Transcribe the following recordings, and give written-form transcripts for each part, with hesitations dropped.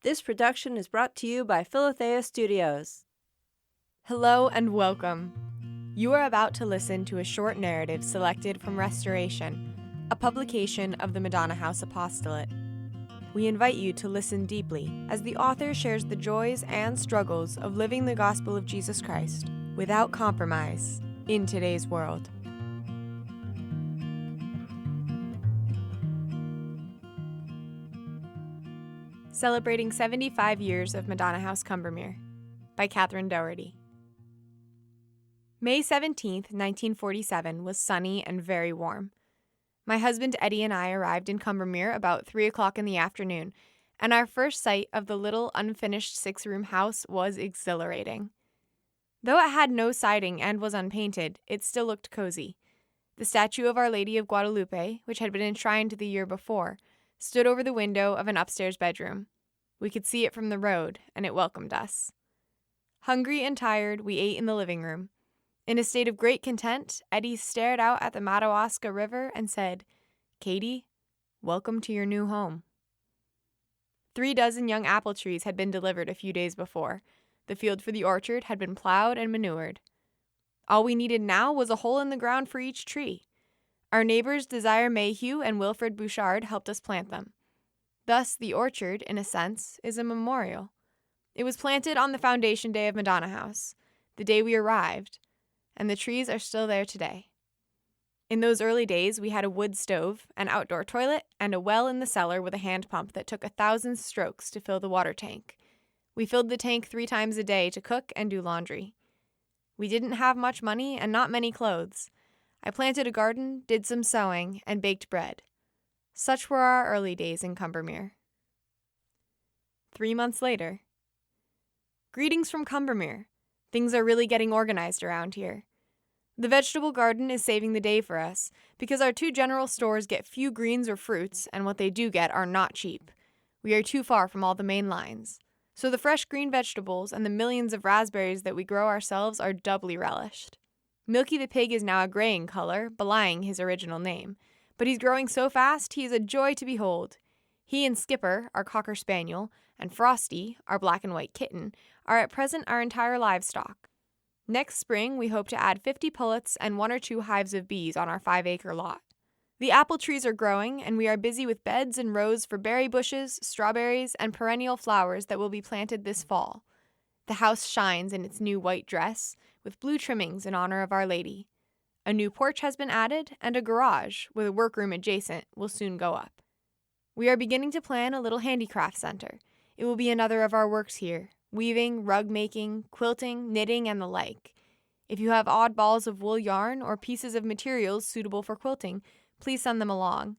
This production is brought to you by Philothea Studios. Hello and welcome. You are about to listen to a short narrative selected from Restoration, a publication of the Madonna House Apostolate. We invite you to listen deeply as the author shares the joys and struggles of living the gospel of Jesus Christ without compromise in today's world. Celebrating 75 Years of Madonna House, Combermere, by Catherine Doherty. May 17th, 1947 was sunny and very warm. My husband Eddie and I arrived in Combermere about 3 o'clock in the afternoon, and our first sight of the little unfinished 6-room house was exhilarating. Though it had no siding and was unpainted, it still looked cozy. The statue of Our Lady of Guadalupe, which had been enshrined the year before, stood over the window of an upstairs bedroom. We could see it from the road, and it welcomed us. Hungry and tired, we ate in the living room. In a state of great content, Eddie stared out at the Madonna River and said, "Katie, welcome to your new home." 3 dozen young apple trees had been delivered a few days before. The field for the orchard had been plowed and manured. All we needed now was a hole in the ground for each tree. Our neighbors Desire Mayhew and Wilfred Bouchard helped us plant them. Thus, the orchard, in a sense, is a memorial. It was planted on the foundation day of Madonna House, the day we arrived, and the trees are still there today. In those early days, we had a wood stove, an outdoor toilet, and a well in the cellar with a hand pump that took 1,000 strokes to fill the water tank. We filled the tank 3 times a day to cook and do laundry. We didn't have much money and not many clothes. I planted a garden, did some sewing, and baked bread. Such were our early days in Combermere. 3 months later. Greetings from Combermere. Things are really getting organized around here. The vegetable garden is saving the day for us, because our 2 general stores get few greens or fruits, and what they do get are not cheap. We are too far from all the main lines. So the fresh green vegetables and the millions of raspberries that we grow ourselves are doubly relished. Milky the pig is now a graying color, belying his original name, but he's growing so fast he is a joy to behold. He and Skipper, our cocker spaniel, and Frosty, our black and white kitten, are at present our entire livestock. Next spring, we hope to add 50 pullets and 1 or 2 hives of bees on our 5-acre lot. The apple trees are growing, and we are busy with beds and rows for berry bushes, strawberries, and perennial flowers that will be planted this fall. The house shines in its new white dress, with blue trimmings in honor of Our Lady. A new porch has been added, and a garage, with a workroom adjacent, will soon go up. We are beginning to plan a little handicraft center. It will be another of our works here: weaving, rug making, quilting, knitting, and the like. If you have odd balls of wool yarn or pieces of materials suitable for quilting, please send them along.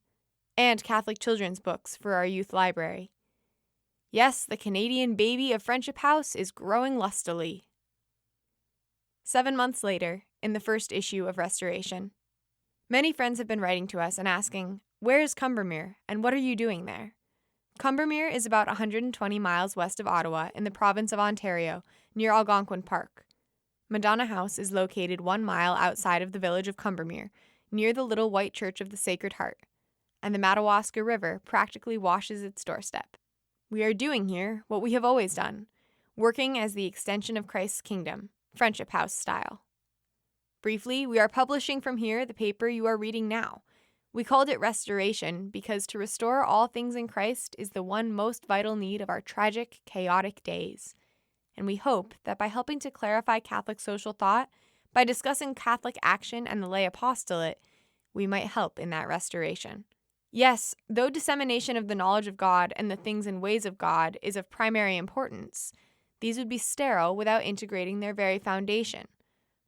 And Catholic children's books for our youth library. Yes, the Canadian baby of Friendship House is growing lustily. 7 months later, in the first issue of Restoration. Many friends have been writing to us and asking, "Where is Combermere, and what are you doing there?" Combermere is about 120 miles west of Ottawa in the province of Ontario, near Algonquin Park. Madonna House is located 1 mile outside of the village of Combermere, near the little white church of the Sacred Heart, and the Madawaska River practically washes its doorstep. We are doing here what we have always done, working as the extension of Christ's kingdom, Friendship House style. Briefly, we are publishing from here the paper you are reading now. We called it Restoration because to restore all things in Christ is the one most vital need of our tragic, chaotic days. And we hope that by helping to clarify Catholic social thought, by discussing Catholic action and the lay apostolate, we might help in that restoration. Yes, though dissemination of the knowledge of God and the things and ways of God is of primary importance, these would be sterile without integrating their very foundation,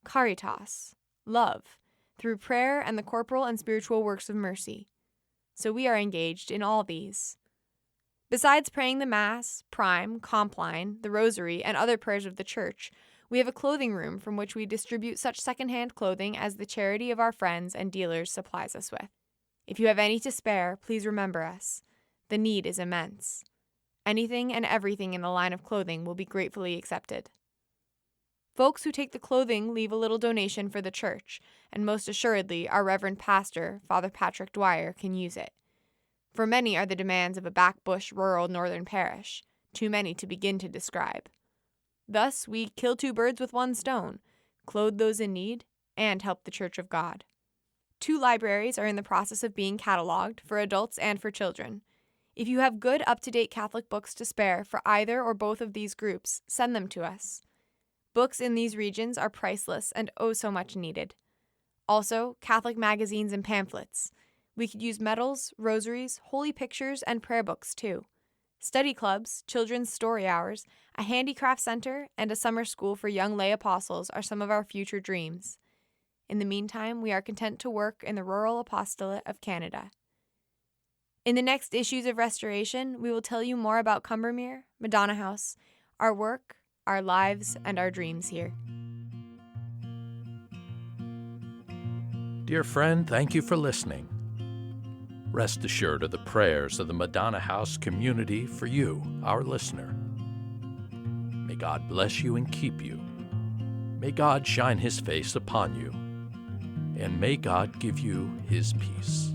caritas, love, through prayer and the corporal and spiritual works of mercy. So we are engaged in all these. Besides praying the Mass, Prime, Compline, the Rosary, and other prayers of the Church, we have a clothing room from which we distribute such second-hand clothing as the charity of our friends and dealers supplies us with. If you have any to spare, please remember us. The need is immense. Anything and everything in the line of clothing will be gratefully accepted. Folks who take the clothing leave a little donation for the church, and most assuredly our Reverend Pastor, Father Patrick Dwyer, can use it. For many are the demands of a backbush rural northern parish, too many to begin to describe. Thus, we kill two birds with one stone, clothe those in need, and help the Church of God. 2 libraries are in the process of being cataloged for adults and for children. If you have good, up-to-date Catholic books to spare for either or both of these groups, send them to us. Books in these regions are priceless and oh so much needed. Also, Catholic magazines and pamphlets. We could use medals, rosaries, holy pictures, and prayer books too. Study clubs, children's story hours, a handicraft center, and a summer school for young lay apostles are some of our future dreams. In the meantime, we are content to work in the rural apostolate of Canada. In the next issues of Restoration, we will tell you more about Combermere, Madonna House, our work, our lives, and our dreams here. Dear friend, thank you for listening. Rest assured of the prayers of the Madonna House community for you, our listener. May God bless you and keep you. May God shine His face upon you. And may God give you His peace.